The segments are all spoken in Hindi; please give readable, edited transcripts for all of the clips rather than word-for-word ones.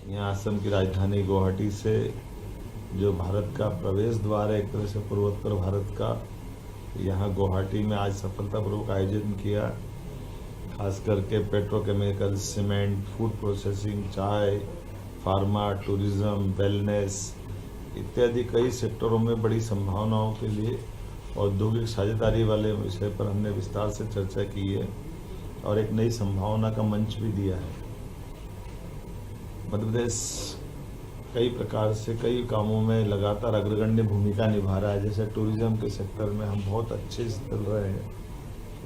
यहाँ असम की राजधानी गुवाहाटी से जो भारत का प्रवेश द्वार है, एक तरह से पूर्वोत्तर भारत का, यहाँ गुवाहाटी में आज सफलतापूर्वक आयोजन किया। खास करके पेट्रोकेमिकल, सीमेंट, फूड प्रोसेसिंग, चाय, फार्मा, टूरिज्म, वेलनेस इत्यादि कई सेक्टरों में बड़ी संभावनाओं के लिए औद्योगिक साझेदारी वाले विषय पर हमने विस्तार से चर्चा की है और एक नई संभावना का मंच भी दिया है। मध्य प्रदेश कई प्रकार से कई कामों में लगातार अग्रगण्य भूमिका निभा रहा है। जैसे टूरिज्म के सेक्टर में हम बहुत अच्छे से चल रहे हैं।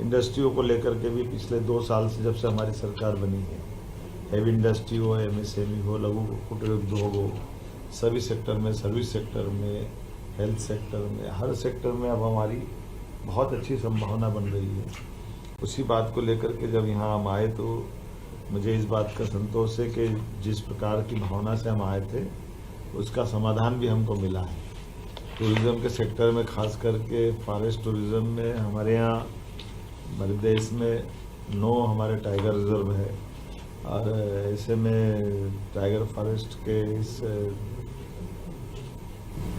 इंडस्ट्रियों को लेकर के भी पिछले 2 साल से जब से हमारी सरकार बनी है, हैवी इंडस्ट्री हो, एमएसएमई हो, लघु कुटीर उद्योग हो, सभी सेक्टर में, सर्विस सेक्टर में, हेल्थ सेक्टर में, हर सेक्टर में अब हमारी बहुत अच्छी संभावना बन रही है। उसी बात को लेकर के जब यहाँ हम आए तो मुझे इस बात का संतोष है कि जिस प्रकार की भावना से हम आए थे उसका समाधान भी हमको मिला है। टूरिज़्म के सेक्टर में, खास करके फॉरेस्ट टूरिज़्म में हमारे यहाँ मध्य प्रदेश में 9 हमारे टाइगर रिजर्व है और ऐसे में टाइगर फॉरेस्ट के इस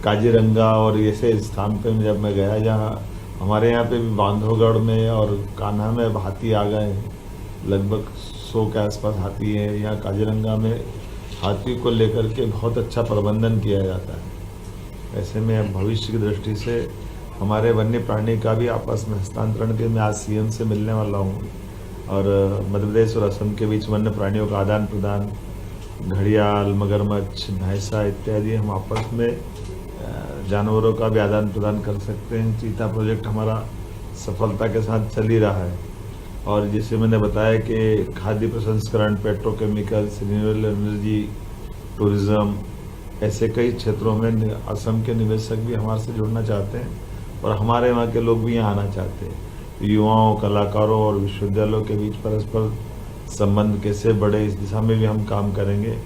काजीरंगा और ऐसे स्थान पे जब मैं गया जहाँ हमारे यहाँ पे भी बांधवगढ़ में और कान्हा में हाथी आ गए हैं, लगभग 100 के आसपास हाथी हैं। यहाँ काजीरंगा में हाथी को लेकर के बहुत अच्छा प्रबंधन किया जाता है। ऐसे में भविष्य की दृष्टि से हमारे वन्य प्राणी का भी आपस में हस्तांतरण के मैं आज सीएम से मिलने वाला हूँ और मध्य प्रदेश और असम के बीच वन्य प्राणियों का आदान प्रदान, घड़ियाल, मगरमच्छ, भैंसा इत्यादि हम आपस में जानवरों का भी आदान प्रदान कर सकते हैं। चीता प्रोजेक्ट हमारा सफलता के साथ चल ही रहा है और जैसे मैंने बताया कि खाद्य प्रसंस्करण, पेट्रोकेमिकल्स, रिन्यूएबल एनर्जी, टूरिज़्म, ऐसे कई क्षेत्रों में असम के निवेशक भी हमारे से जुड़ना चाहते हैं और हमारे वहाँ के लोग भी यहाँ आना चाहते हैं। युवाओं, कलाकारों और विश्वविद्यालयों के बीच परस्पर संबंध कैसे बढ़े, इस दिशा में भी हम काम करेंगे।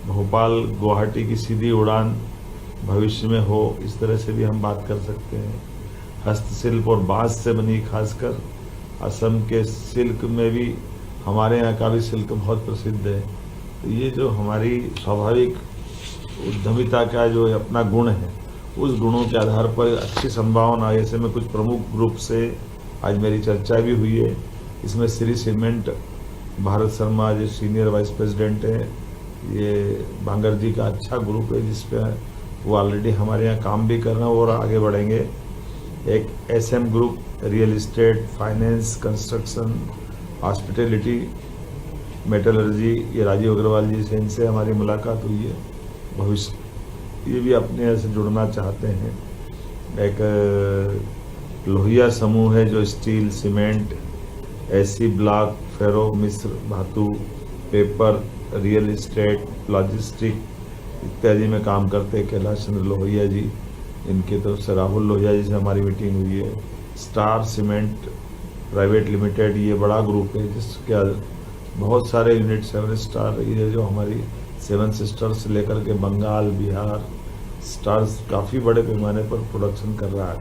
भोपाल गुवाहाटी की सीधी उड़ान भविष्य में हो, इस तरह से भी हम बात कर सकते हैं। हस्तशिल्प और बांस से बनी खासकर असम के सिल्क में भी, हमारे यहाँ का भी सिल्क बहुत प्रसिद्ध है। तो ये जो हमारी स्वाभाविक उद्यमिता का जो अपना गुण है, उस गुणों के आधार पर अच्छी संभावना, ऐसे में कुछ प्रमुख ग्रुप से आज मेरी चर्चा भी हुई है। इसमें श्री सीमेंट भारत शर्मा जो सीनियर वाइस प्रेसिडेंट हैं, ये बांगर जी का अच्छा ग्रुप है जिसपे वो ऑलरेडी हमारे यहाँ काम भी कर रहे हैं और आगे बढ़ेंगे। एक SM group, real estate, finance, construction, hospitality, metallurgy, ये राजीव अग्रवाल जी से, इनसे हमारी मुलाकात हुई है। भविष्य ये भी अपने यहाँ से जुड़ना चाहते हैं। एक लोहिया समूह है जो स्टील, सीमेंट, एसी ब्लॉक, फेरो मिश्र धातु, पेपर, रियल इस्टेट, लॉजिस्टिक इत्यादि में काम करते हैं। कैलाश चंद्र लोहिया जी, इनकी तरफ से राहुल लोहिया जी से हमारी मीटिंग हुई है। स्टार सीमेंट प्राइवेट लिमिटेड, ये बड़ा ग्रुप है जिसके बहुत सारे यूनिट, 7 स्टार, ये जो हमारी 7 सिस्टर्स से लेकर के बंगाल, बिहार, स्टार्स काफ़ी बड़े पैमाने पर प्रोडक्शन कर रहा है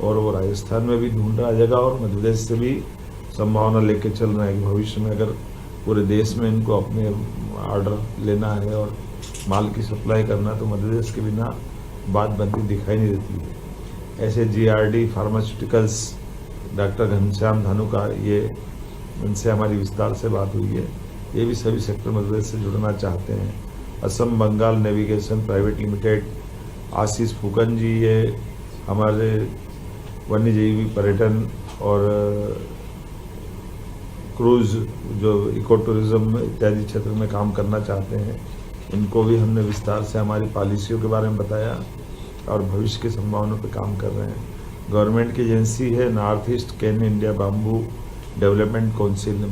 और वो राजस्थान में भी ढूंढ रहा जगह और मध्य प्रदेश से भी संभावना लेके चल रहे हैं कि भविष्य में अगर पूरे देश में इनको अपने ऑर्डर लेना है और माल की सप्लाई करना तो मध्य प्रदेश के बिना बात बनती दिखाई नहीं देती है। ऐसे GRD pharmaceuticals, doctor Ghanshyam Dhanuka, ये इनसे हमारी विस्तार से बात हुई है। ये भी सभी सेक्टर मध्य प्रदेश से जुड़ना चाहते हैं। Assam Bengal navigation private limited, Ashish Phukan ji, ये हमारे वन्यजीवी पर्यटन और क्रूज जो इको टूरिज्म इत्यादि क्षेत्र में काम करना चाहते हैं। इनको भी हमने विस्तार से हमारी पॉलिसियों के बारे में बताया और भविष्य की संभावनाओं पर काम कर रहे हैं। गवर्नमेंट की एजेंसी है नॉर्थ ईस्ट केन इंडिया बाम्बू डेवलपमेंट काउंसिल,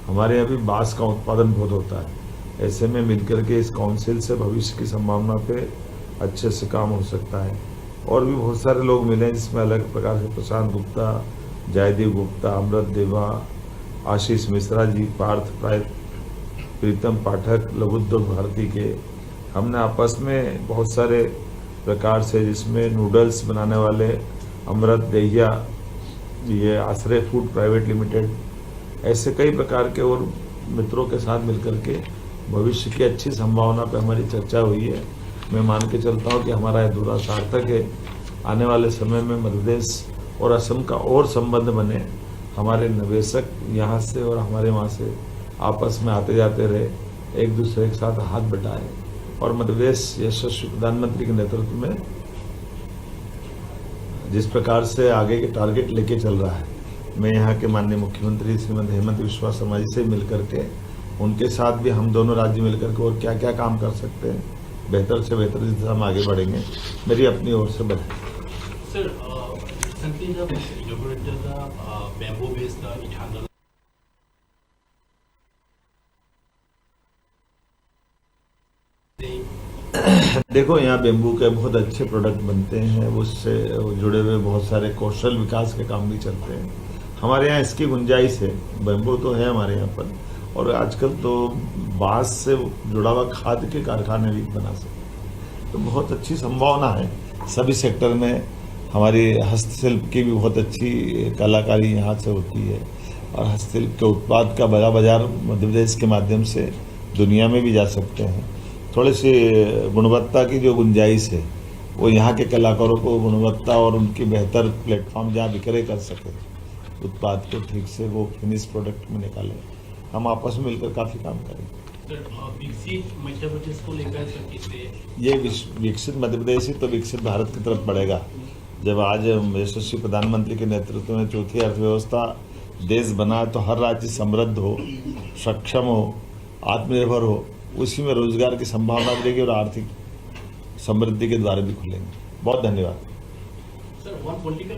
हमारे यहाँ भी बांस का उत्पादन बहुत होता है। ऐसे में मिलकर के इस काउंसिल से भविष्य की संभावना पे अच्छे से काम हो सकता है। और भी बहुत सारे लोग मिले जिसमें अलग प्रकार से प्रशांत गुप्ता, जयदेव गुप्ता, अमृत देवा, आशीष मिश्रा जी, पार्थ प्रीतम पाठक, लघु उद्योग भारती के, हमने आपस में बहुत सारे प्रकार से, जिसमें नूडल्स बनाने वाले अमृत दहिया, ये आश्रय फूड प्राइवेट लिमिटेड, ऐसे कई प्रकार के और मित्रों के साथ मिलकर के भविष्य की अच्छी संभावना पर हमारी चर्चा हुई है। मैं मान के चलता हूँ कि हमारा यह दौरा सार्थक है। आने वाले समय में मध्य प्रदेश और असम का और संबंध बने, हमारे निवेशक यहाँ से और हमारे वहाँ से आपस में आते जाते रहे, एक दूसरे के साथ हाथ बटाए और मध्य प्रदेश यशस्वी प्रधानमंत्री के नेतृत्व में जिस प्रकार से आगे के टारगेट लेके चल रहा है, मैं यहाँ के माननीय मुख्यमंत्री श्रीमती हेमंत बिस्वा शर्मा जी से मिलकर के उनके साथ भी हम दोनों राज्य मिलकर के और क्या क्या काम कर सकते हैं, बेहतर से बेहतर दिशा में आगे बढ़ेंगे। मेरी अपनी ओर से बधाई। Sir, recently the inaugurated the bamboo-based ethanol. देखो, यहाँ बेम्बू के बहुत अच्छे प्रोडक्ट बनते हैं, उससे जुड़े हुए बहुत सारे कौशल विकास के काम भी चलते हैं। हमारे यहाँ इसकी गुंजाइश है, बेम्बू तो है हमारे यहाँ पर, और आजकल तो बांस से जुड़ा हुआ खाद के कारखाने भी बना सकते हैं। तो बहुत अच्छी संभावना है सभी सेक्टर में। हमारी हस्तशिल्प की भी बहुत अच्छी कलाकारी यहाँ से होती है और हस्तशिल्प के उत्पाद का बड़ा बाजार मध्य प्रदेश के माध्यम से दुनिया में भी जा सकते हैं। थोड़ी सी गुणवत्ता की जो गुंजाइश है वो यहाँ के कलाकारों को गुणवत्ता और उनकी बेहतर प्लेटफॉर्म जहाँ विक्रय कर सके उत्पाद को ठीक से वो फिनिश प्रोडक्ट में निकालें। हम आपस में मिलकर काफ़ी काम करेंगे। विकसित मध्य प्रदेश को लेकर कैसे ये विकसित मध्य प्रदेश ही तो विकसित भारत की तरफ बढ़ेगा। जब आज यशस्वी प्रधानमंत्री के नेतृत्व में चौथी अर्थव्यवस्था देश बना तो हर राज्य समृद्ध हो, सक्षम हो, आत्मनिर्भर हो, उसी में रोजगार की संभावना बढ़ेगी और आर्थिक समृद्धि के द्वार भी खुलेंगे। बहुत धन्यवाद। Sir, one political